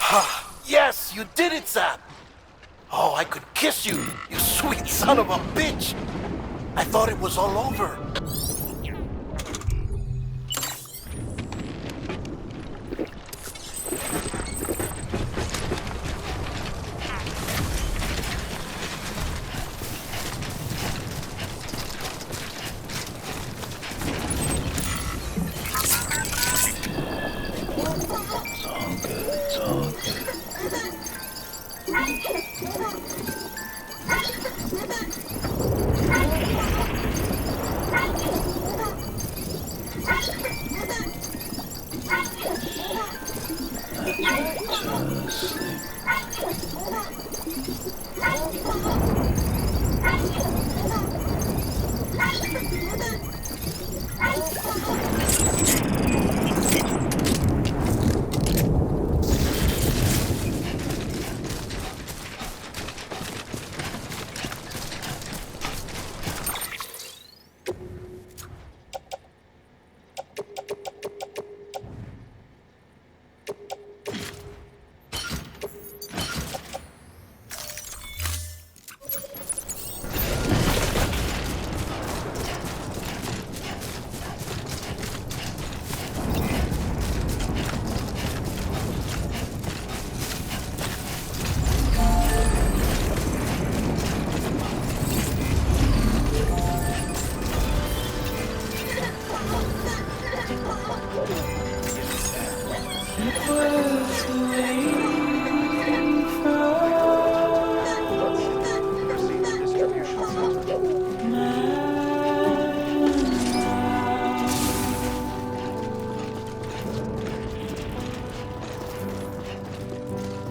Ha! Yes, you did it, Sam! Oh, I could kiss you, you sweet son of a bitch! I thought it was all over.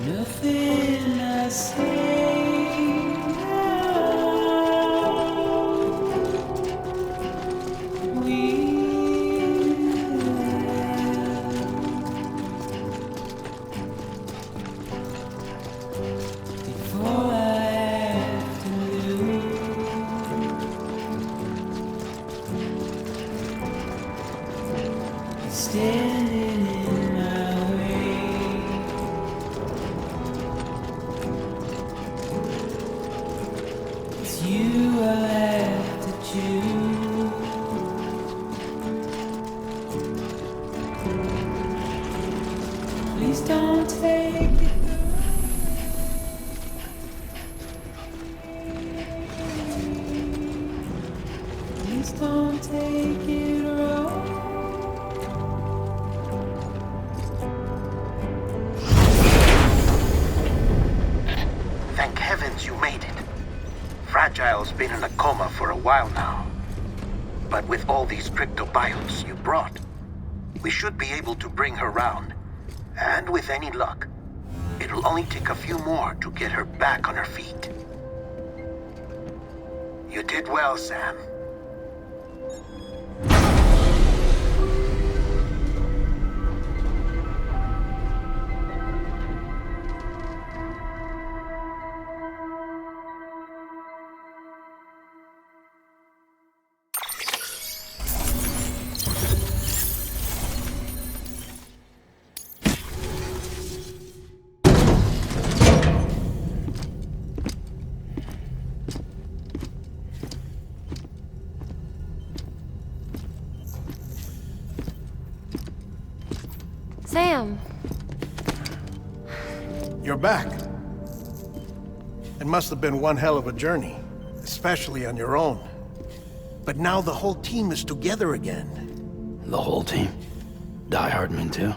Nothing I say before I have to lose, standing in my way. It's you I have to choose. Please don't take it. Please don't take it wrong. Thank heavens you made it. Fragile's been in a coma for a while now. But with all these cryptobiotes you brought, we should be able to bring her round. And with any luck, it'll only take a few more to get her back on her feet. You did well, Sam. Sam. You're back. It must have been one hell of a journey, especially on your own. But now the whole team is together again. The whole team? Die Hardman too?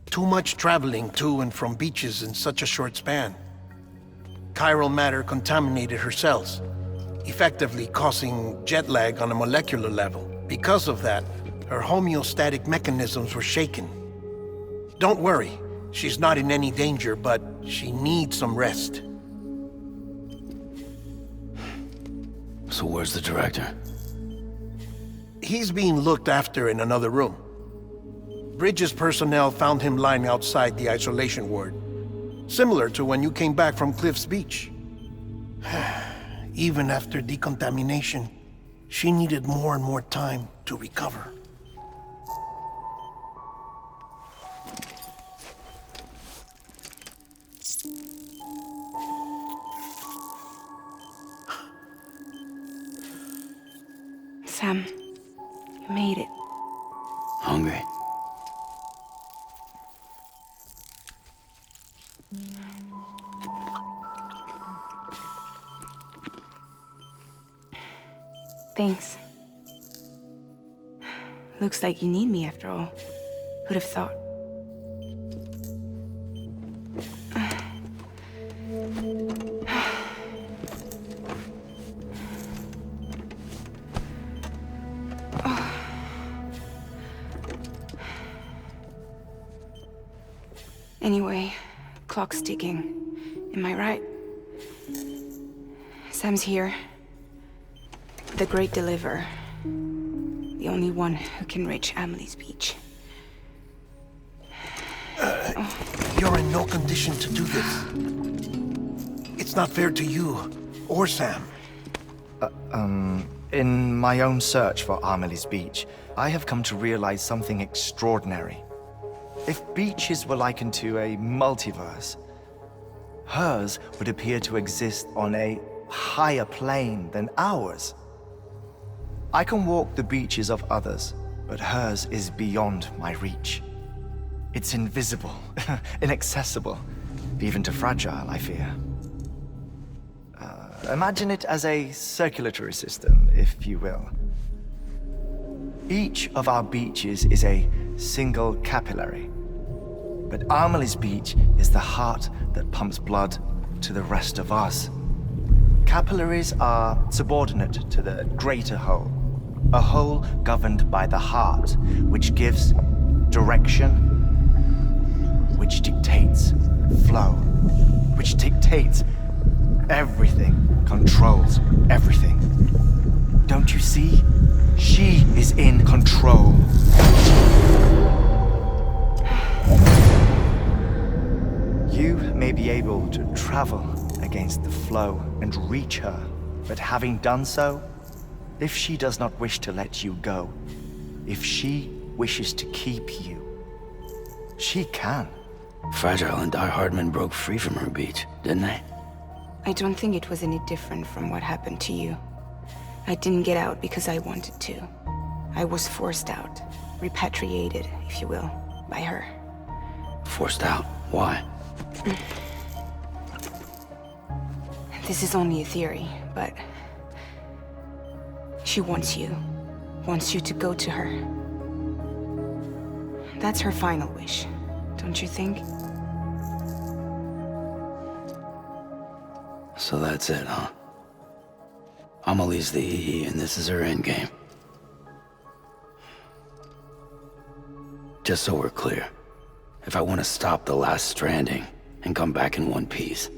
Too much traveling to and from beaches in such a short span. Chiral matter contaminated her cells, effectively causing jet lag on a molecular level. Because of that, her homeostatic mechanisms were shaken. Don't worry, she's not in any danger, but she needs some rest. So where's the director? He's being looked after in another room. Bridges personnel found him lying outside the isolation ward, similar to when you came back from Cliff's Beach. Even after decontamination, she needed more and more time to recover. Sam, you made it. Hungry? Thanks. Looks like you need me after all. Who'd have thought? Anyway, clock's ticking. Am I right? Sam's here. The Great Deliverer. The only one who can reach Amelie's beach. You're in no condition to do this. It's not fair to you or Sam. In my own search for Amelie's beach, I have come to realize something extraordinary. If beaches were likened to a multiverse, hers would appear to exist on a higher plane than ours. I can walk the beaches of others, but hers is beyond my reach. It's invisible, inaccessible, even to Fragile, I fear. Imagine it as a circulatory system, if you will. Each of our beaches is a single capillary, but Amelie's beach is the heart that pumps blood to the rest of us. Capillaries are subordinate to the greater whole, a whole governed by the heart, which gives direction, which dictates flow, which dictates everything, controls everything. Don't you see? She is in control. You may be able to travel against the flow and reach her, but having done so, if she does not wish to let you go, if she wishes to keep you, she can. Fragile and Die Hardman broke free from her beach, didn't they? I don't think it was any different from what happened to you. I didn't get out because I wanted to. I was forced out, repatriated, if you will, by her. Forced out? Why? This is only a theory, but she wants you to go to her. That's her final wish, don't you think? So that's it, huh? Amelie's the EE, and this is her endgame. Just so we're clear, if I want to stop the last Stranding and come back in one piece,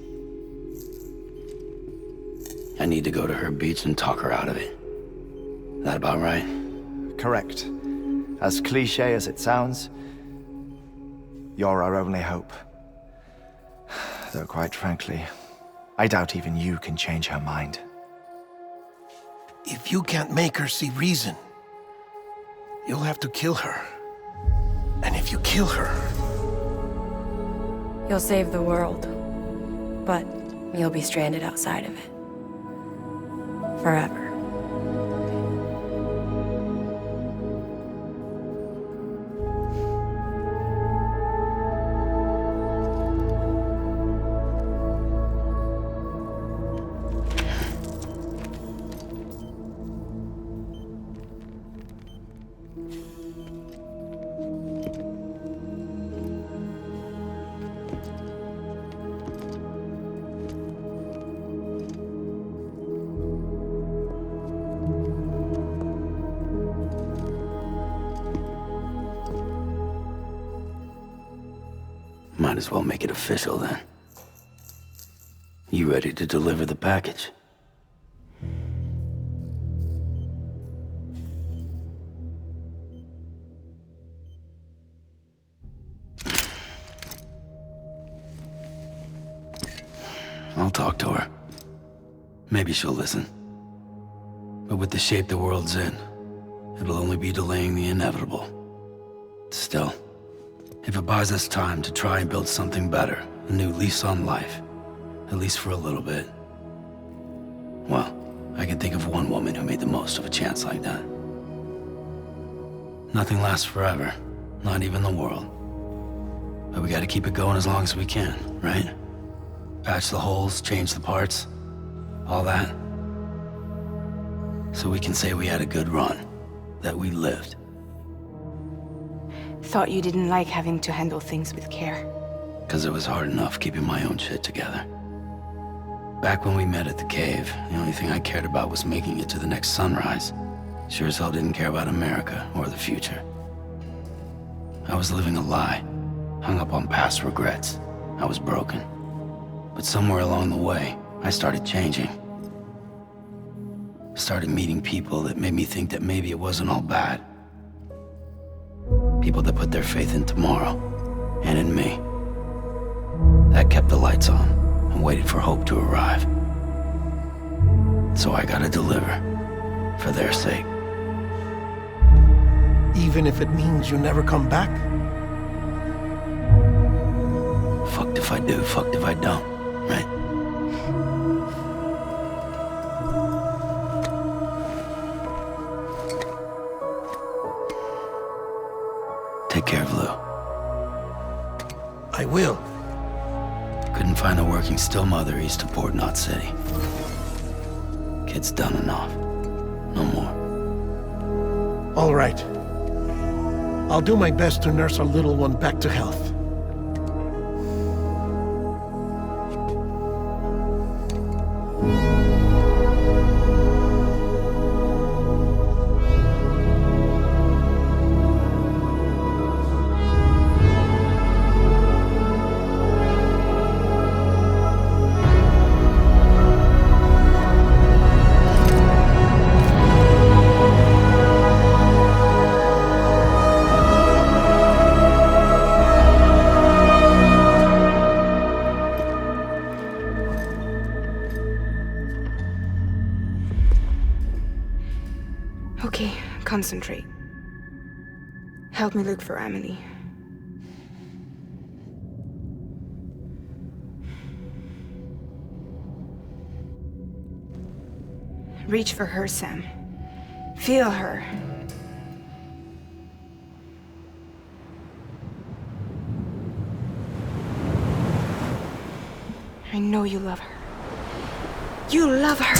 I need to go to her beach and talk her out of it. That about right? Correct. As cliché as it sounds, you're our only hope. Though quite frankly, I doubt even you can change her mind. If you can't make her see reason, you'll have to kill her. And if you kill her... You'll save the world, but you'll be stranded outside of it. Forever. Might as well make it official then. You ready to deliver the package? I'll talk to her. Maybe she'll listen. But with the shape the world's in, it'll only be delaying the inevitable. Still, if it buys us time to try and build something better, a new lease on life, at least for a little bit, well, I can think of one woman who made the most of a chance like that. Nothing lasts forever, not even the world. But we gotta keep it going as long as we can, right? Patch the holes, change the parts, all that. So we can say we had a good run, that we lived. Thought you didn't like having to handle things with care. 'Cause it was hard enough keeping my own shit together. Back when we met at the cave, the only thing I cared about was making it to the next sunrise. Sure as hell didn't care about America or the future. I was living a lie, hung up on past regrets. I was broken. But somewhere along the way, I started changing. Started meeting people that made me think that maybe it wasn't all bad. People that put their faith in tomorrow, and in me. That kept the lights on, and waited for hope to arrive. So I gotta deliver, for their sake. Even if it means you never come back? Fucked if I do, fucked if I don't, right? Take care of Lou. I will. Couldn't find a working still mother east of Port Knot City. Kid's done enough. No more. All right. I'll do my best to nurse our little one back to health. Okay, concentrate. Help me look for Emily. Reach for her, Sam. Feel her. I know you love her. You love her!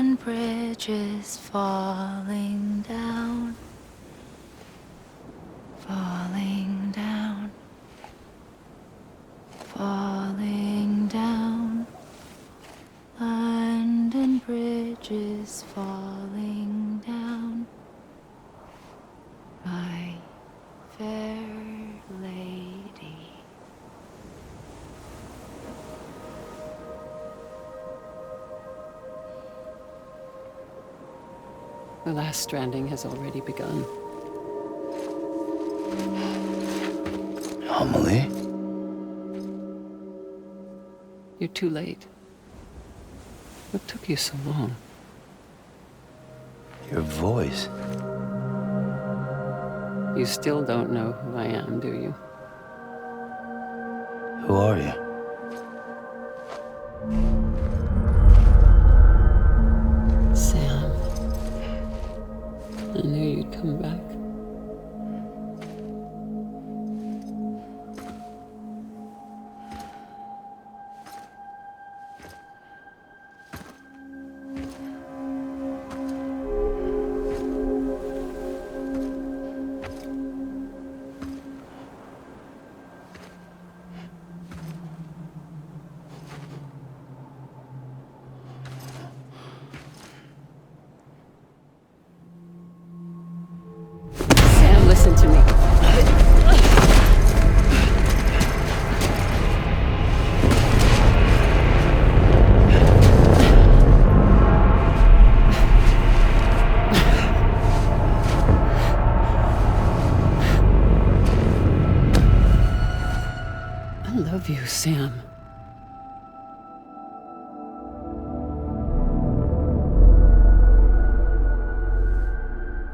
and bridges falling down, falling down, falling down. London Bridge is falling down, my fair lady. The last stranding has already begun. Amelie? You're too late. What took you so long? Your voice. You still don't know who I am, do you? Who are you? Sam. I knew you'd come back. Sam, listen to me. I love you, Sam.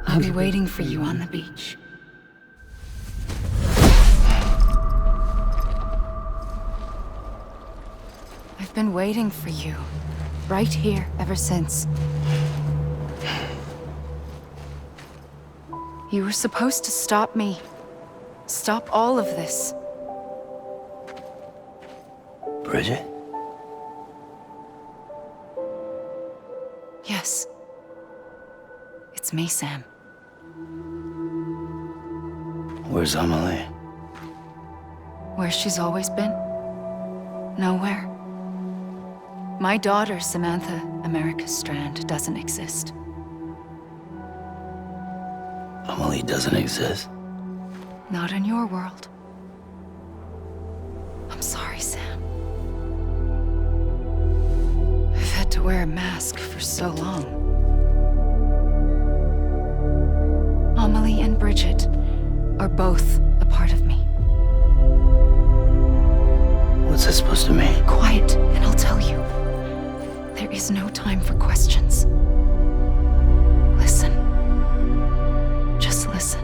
I'll be waiting for you on the beach. I've been waiting for you, right here, ever since. You were supposed to stop me. Stop all of this. Bridget? Yes. It's me, Sam. Where's Amelie? Where she's always been. Nowhere. My daughter, Samantha America Strand, doesn't exist. Amelie doesn't exist. Not in your world. I'm sorry, Sam. I've had to wear a mask for so long. Amelie and Bridget are both a part of me. What's that supposed to mean? Quiet, and I'll tell you. There is no time for questions. Listen. Just listen.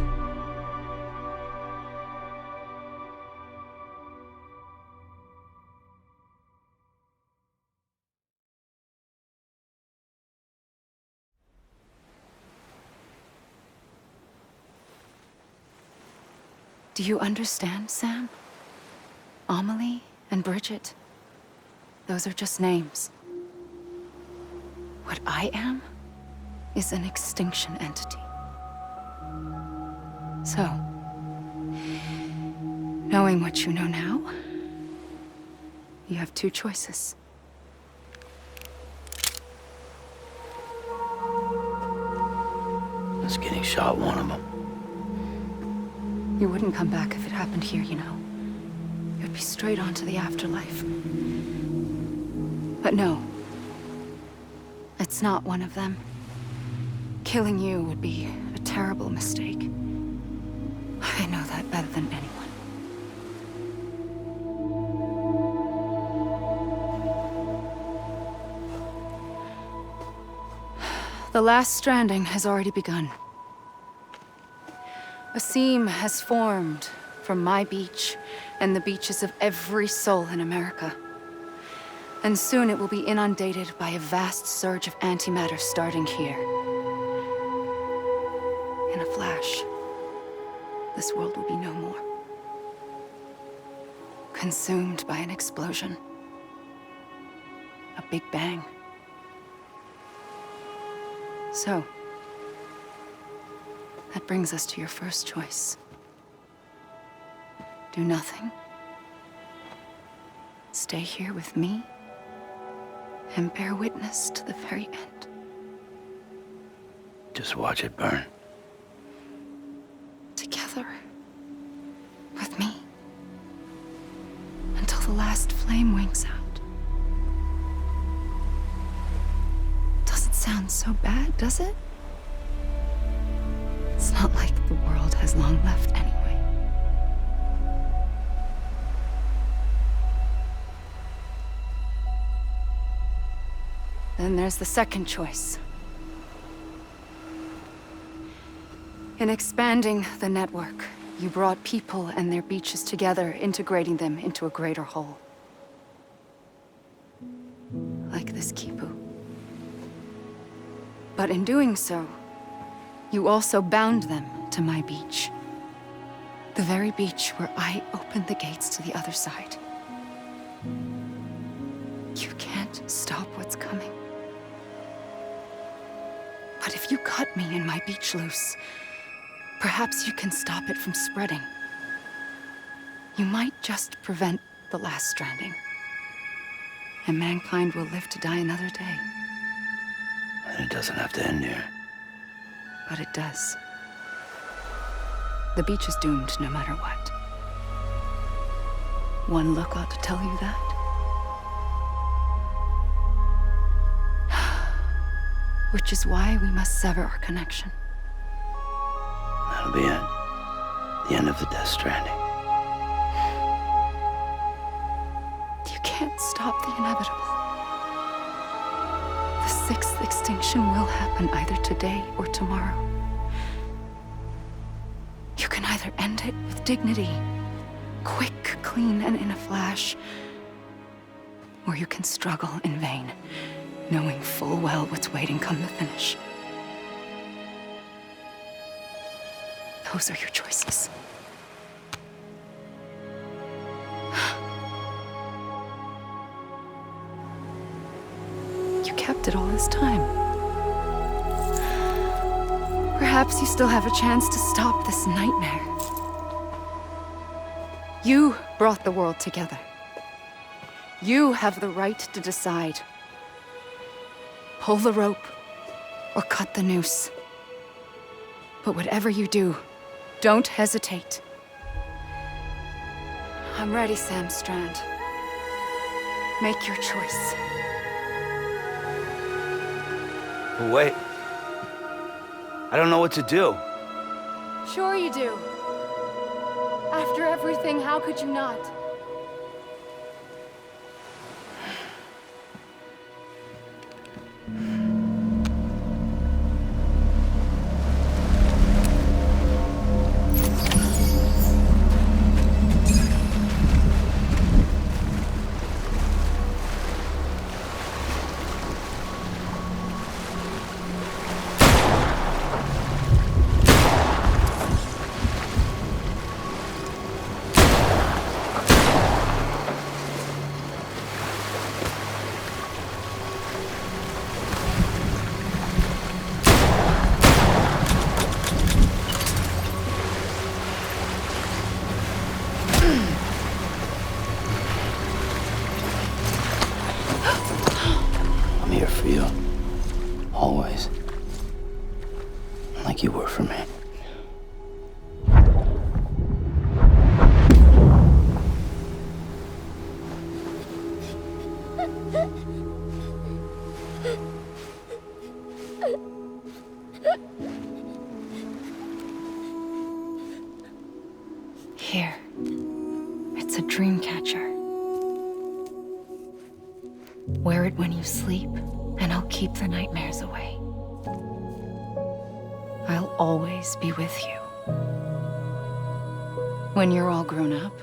Do you understand, Sam? Amelie and Bridget, those are just names. What I am is an extinction entity. So, knowing what you know now, you have two choices. Is getting shot one of them? You wouldn't come back if it happened here, you know. You'd be straight on to the afterlife. But no. It's not one of them. Killing you would be a terrible mistake. I know that better than anyone. The last stranding has already begun. A seam has formed from my beach and the beaches of every soul in America. And soon it will be inundated by a vast surge of antimatter starting here. In a flash, this world will be no more. Consumed by an explosion. A big bang. So, that brings us to your first choice. Do nothing. Stay here with me and bear witness to the very end. Just watch it burn. Together. With me. Until the last flame winks out. Doesn't sound so bad, does it? It's not like the world has long left anyway. Then there's the second choice. In expanding the network, you brought people and their beaches together, integrating them into a greater whole. Like this Kipu. But in doing so, you also bound them to my beach. The very beach where I opened the gates to the other side. You can't stop what's coming. But if you cut me and my beach loose, perhaps you can stop it from spreading. You might just prevent the last stranding. And mankind will live to die another day. And it doesn't have to end here. But it does. The beach is doomed no matter what. One look ought to tell you that. Which is why we must sever our connection. That'll be it. The end of the Death Stranding. You can't stop the inevitable. The sixth extinction will happen either today or tomorrow. You can either end it with dignity, quick, clean, and in a flash, or you can struggle in vain, knowing full well what's waiting come the finish. Those are your choices. You kept it all this time. Perhaps you still have a chance to stop this nightmare. You brought the world together. You have the right to decide. Pull the rope or cut the noose. But whatever you do, don't hesitate. I'm ready, Sam Strand. Make your choice. But wait. I don't know what to do. Sure you do. After everything, how could you not? I'm here for you. Always. Like you were for me. Here. It's a dream catcher. Wear it when you sleep, and I'll keep the nightmares away. I'll always be with you. When you're all grown up,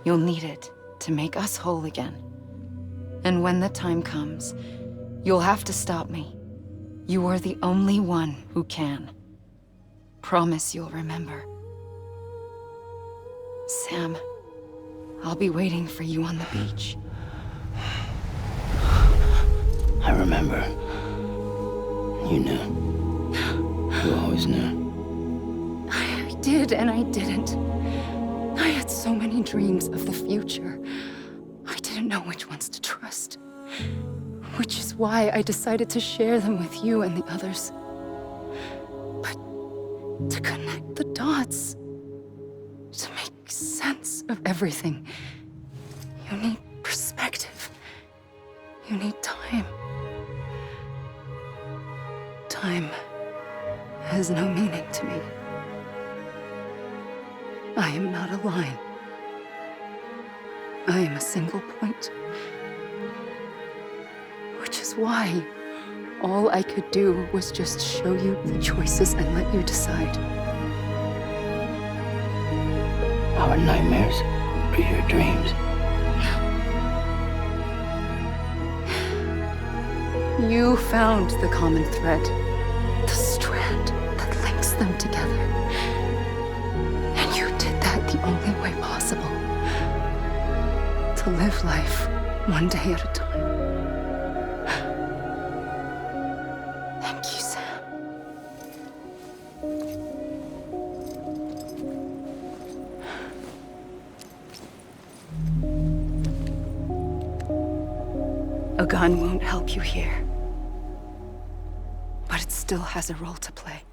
you'll need it to make us whole again. And when the time comes, you'll have to stop me. You are the only one who can. Promise you'll remember. Sam, I'll be waiting for you on the beach. I remember. You knew. You always knew. I did and I didn't. I had so many dreams of the future. I didn't know which ones to trust. Which is why I decided to share them with you and the others. But to connect the dots, to make sense of everything, you need perspective. You need time. Time has no meaning to me. I am not a line. I am a single point. Which is why all I could do was just show you the choices and let you decide. Our nightmares are your dreams. You found the common thread, the strand that links them together. And you did that the only way possible. To live life one day at a time. Thank you, Sam. A gun won't help you here. But it still has a role to play.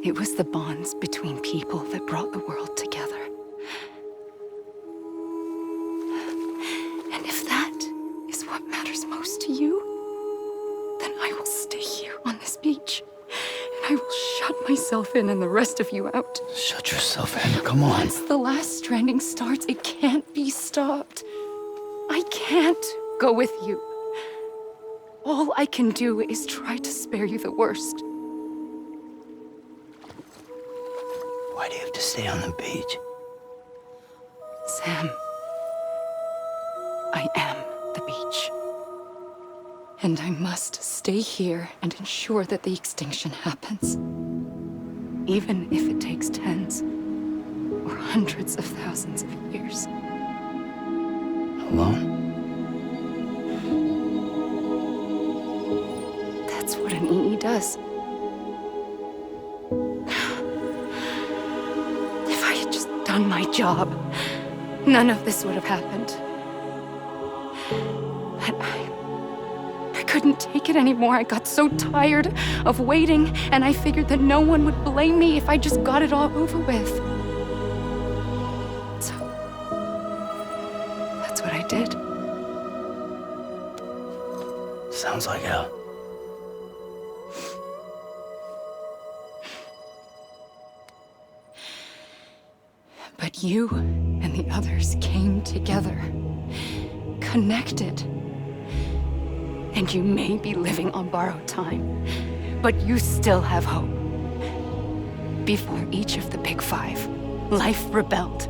It was the bonds between people that brought the world together. And if that is what matters most to you, then I will stay here on this beach. And I will shut myself in and the rest of you out. Shut yourself in, come on. Once the last stranding starts, it can't be stopped. I can't go with you. All I can do is try to spare you the worst. Why do you have to stay on the beach? Sam, I am the beach. And I must stay here and ensure that the extinction happens. Even if it takes tens or hundreds of thousands of years. Alone? That's what an EE does. If I had just done my job, none of this would have happened. But I couldn't take it anymore. I got so tired of waiting, and I figured that no one would blame me if I just got it all over with. So, that's what I did. Sounds like hell. But you and the others came together, connected. And you may be living on borrowed time, but you still have hope. Before each of the Big Five, life rebelled.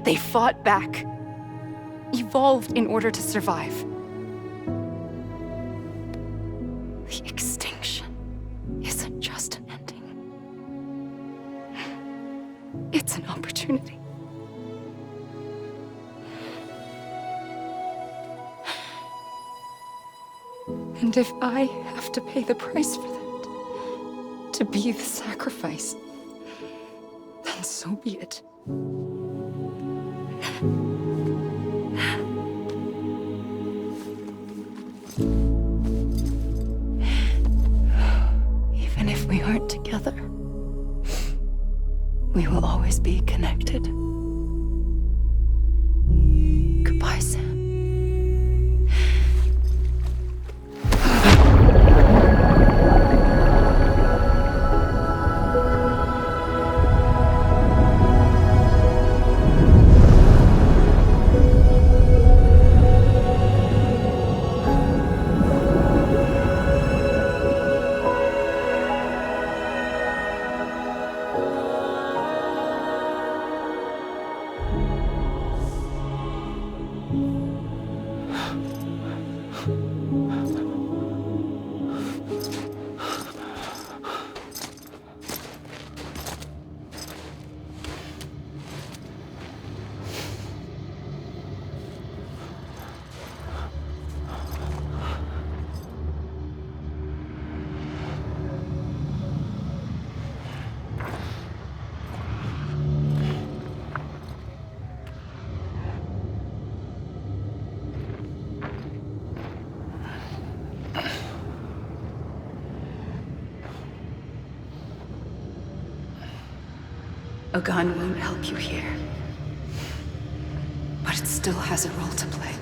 They fought back, evolved in order to survive. The extinction isn't just an ending. It's an opportunity. And if I have to pay the price for that, to be the sacrifice, then so be it. Even if we aren't together, we will always be connected. Goodbye, Sam. A gun won't help you here. But it still has a role to play.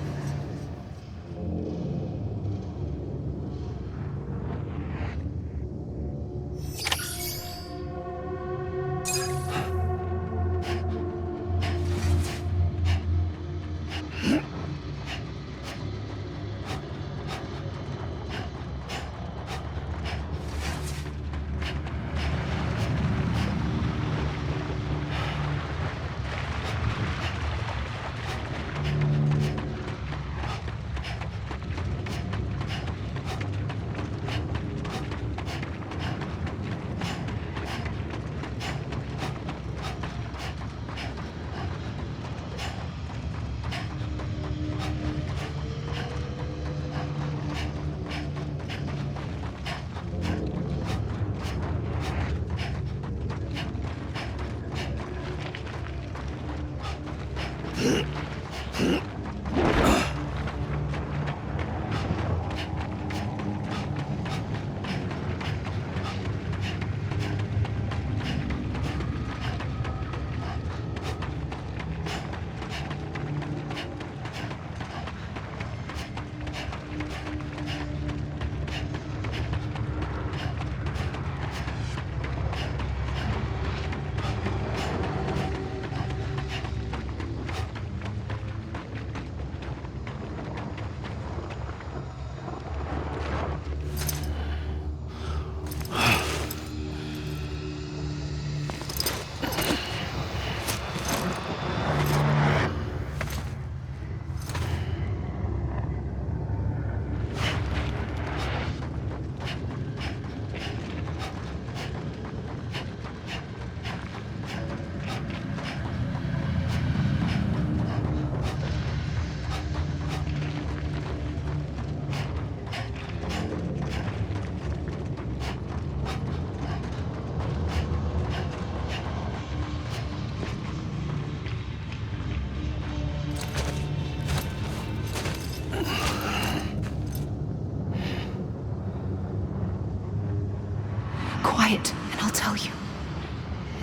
Quiet, and I'll tell you.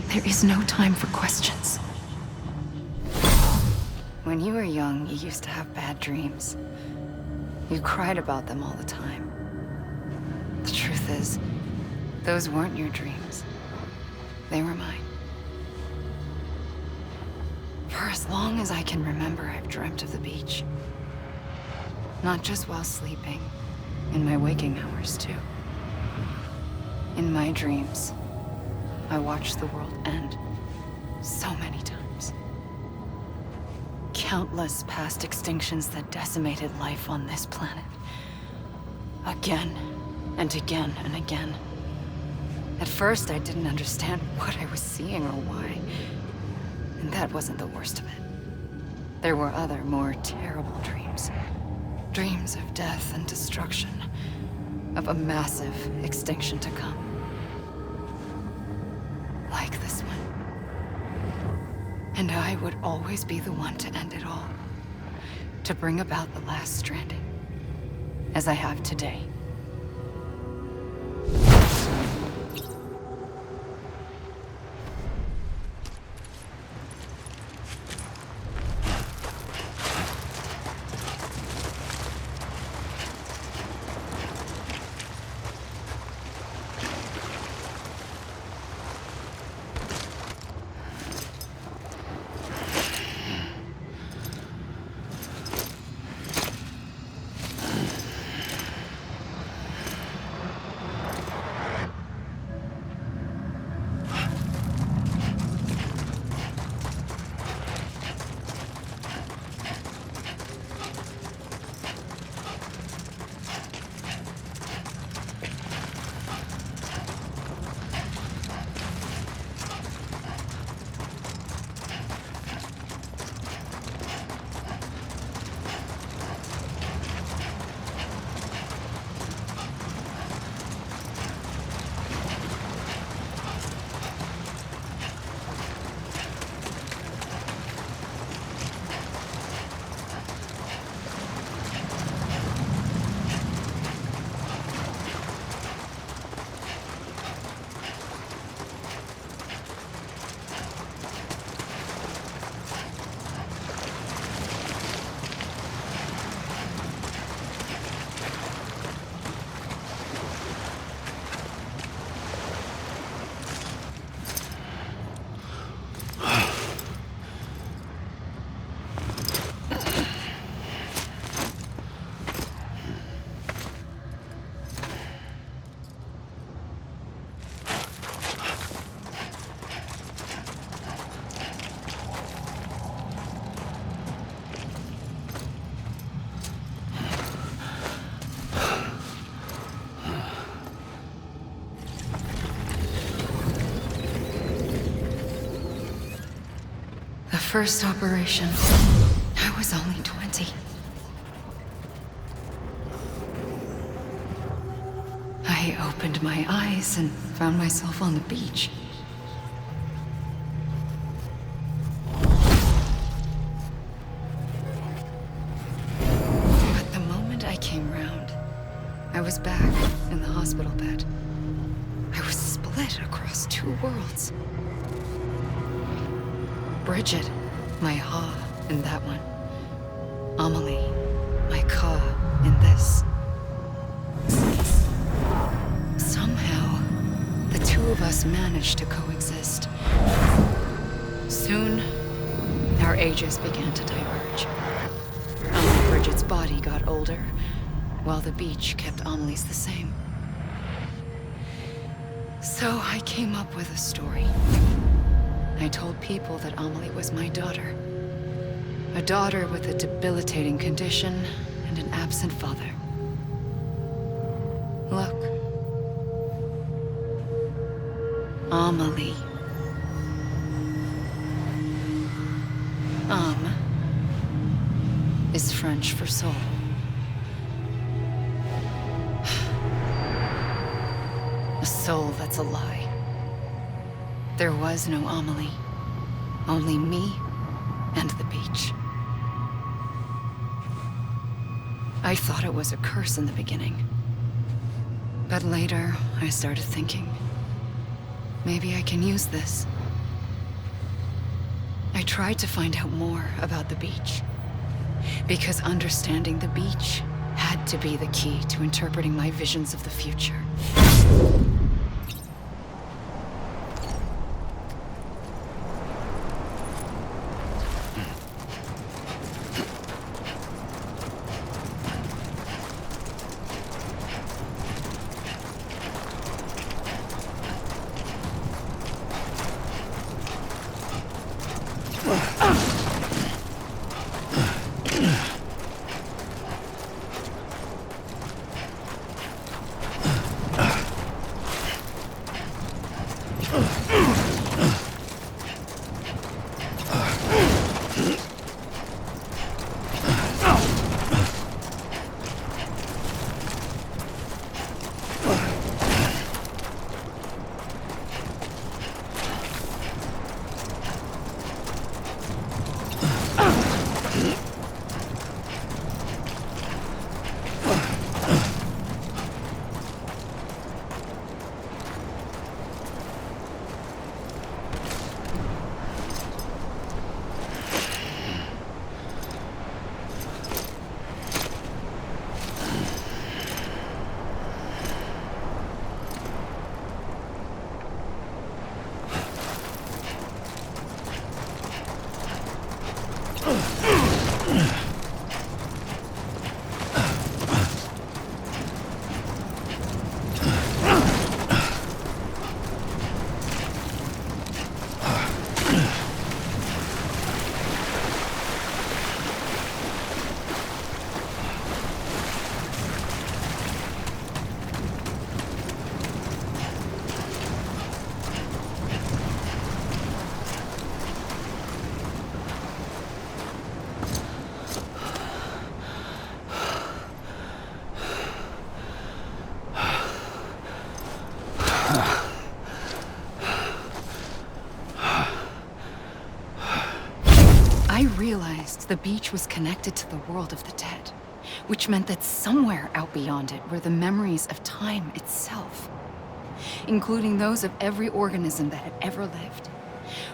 There is no time for questions. When you were young, you used to have bad dreams. You cried about them all the time. The truth is, those weren't your dreams. They were mine. For as long as I can remember, I've dreamt of the beach. Not just while sleeping, in my waking hours too. In my dreams, I watched the world end so many times. Countless past extinctions that decimated life on this planet. Again, and again, and again. At first, I didn't understand what I was seeing or why. And that wasn't the worst of it. There were other, more terrible dreams. Dreams of death and destruction. Of a massive extinction to come. Like this one. And I would always be the one to end it all. To bring about the last stranding. As I have today. The first operation, I was only 20. I opened my eyes and found myself on the beach. But the moment I came round, I was back in the hospital bed. I was split across two worlds. Bridget, my Ha in that one. Amelie, my Ka in this. Somehow, the two of us managed to coexist. Soon, our ages began to diverge. Bridget's body got older, while the beach kept Amelie's the same. So I came up with a story. I told people that Amelie was my daughter. A daughter with a debilitating condition and an absent father. Look. Amelie. Is French for soul. A soul that's a lie. There was no Amelie. Only me and the beach. I thought it was a curse in the beginning. But later, I started thinking, maybe I can use this. I tried to find out more about the beach. Because understanding the beach had to be the key to interpreting my visions of the future. I realized the beach was connected to the world of the dead, which meant that somewhere out beyond it were the memories of time itself, including those of every organism that had ever lived.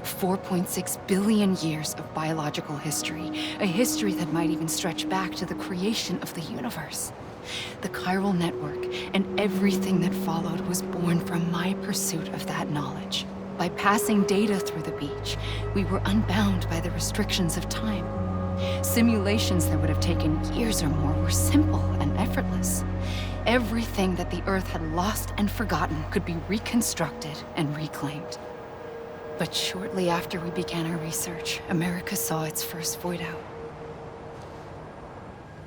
4.6 billion years of biological history, a history that might even stretch back to the creation of the universe. The chiral network and everything that followed was born from my pursuit of that knowledge. By passing data through the beach, we were unbound by the restrictions of time. Simulations that would have taken years or more were simple and effortless. Everything that the Earth had lost and forgotten could be reconstructed and reclaimed. But shortly after we began our research, America saw its first void out.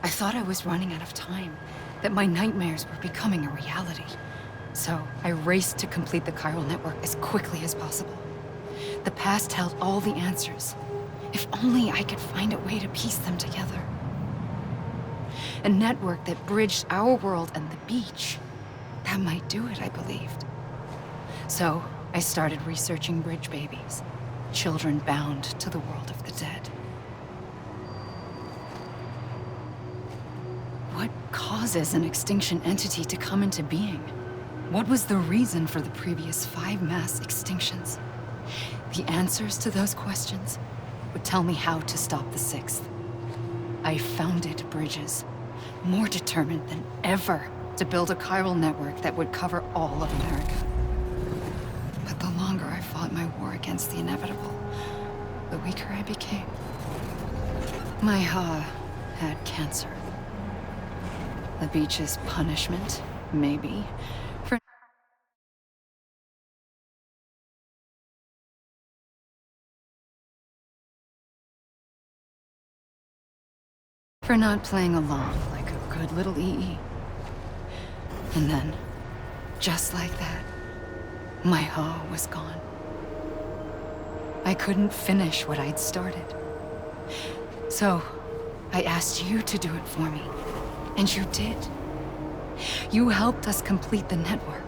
I thought I was running out of time, that my nightmares were becoming a reality. So I raced to complete the chiral network as quickly as possible. The past held all the answers. If only I could find a way to piece them together. A network that bridged our world and the beach. That might do it, I believed. So, I started researching bridge babies. Children bound to the world of the dead. What causes an extinction entity to come into being? What was the reason for the previous 5 mass extinctions? The answers to those questions would tell me how to stop the 6th. I founded bridges, more determined than ever to build a chiral network that would cover all of America. But the longer I fought my war against the inevitable, the weaker I became. My Ha had cancer. The beach's punishment, maybe, for not playing along like a good little EE. And then, just like that, my Ha was gone. I couldn't finish what I'd started. So, I asked you to do it for me, and you did. You helped us complete the network,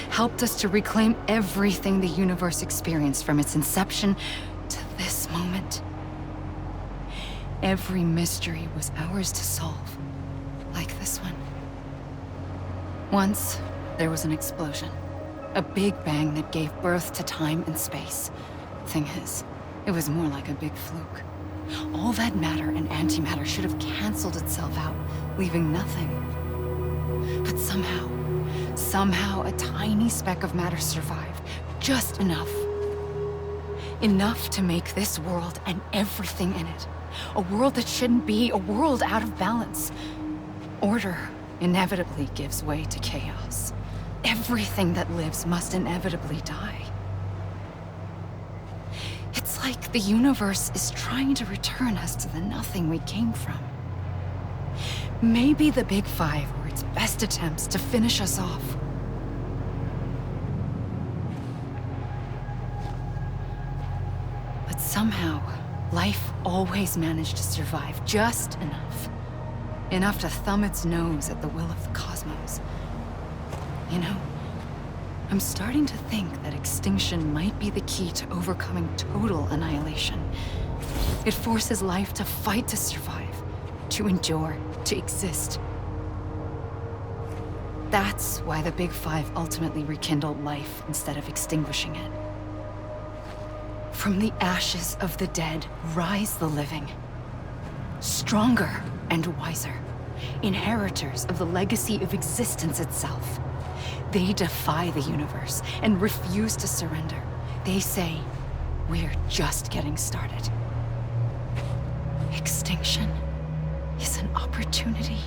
helped us to reclaim everything the universe experienced from its inception to this moment. Every mystery was ours to solve, like this one. Once, there was an explosion. A big bang that gave birth to time and space. Thing is, it was more like a big fluke. All that matter and antimatter should have canceled itself out, leaving nothing. But somehow a tiny speck of matter survived. Just enough. Enough to make this world and everything in it. A world that shouldn't be, a world out of balance. Order inevitably gives way to chaos. Everything that lives must inevitably die. It's like the universe is trying to return us to the nothing we came from. Maybe the Big Five were its best attempts to finish us off. But somehow, life always managed to survive just enough. Enough to thumb its nose at the will of the cosmos. You know, I'm starting to think that extinction might be the key to overcoming total annihilation. It forces life to fight to survive, to endure, to exist. That's why the Big Five ultimately rekindled life instead of extinguishing it. From the ashes of the dead rise the living. Stronger and wiser. Inheritors of the legacy of existence itself. They defy the universe and refuse to surrender. They say, we're just getting started. Extinction is an opportunity.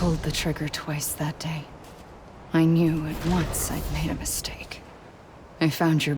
pulled the trigger twice that day. I knew at once I'd made a mistake. I found your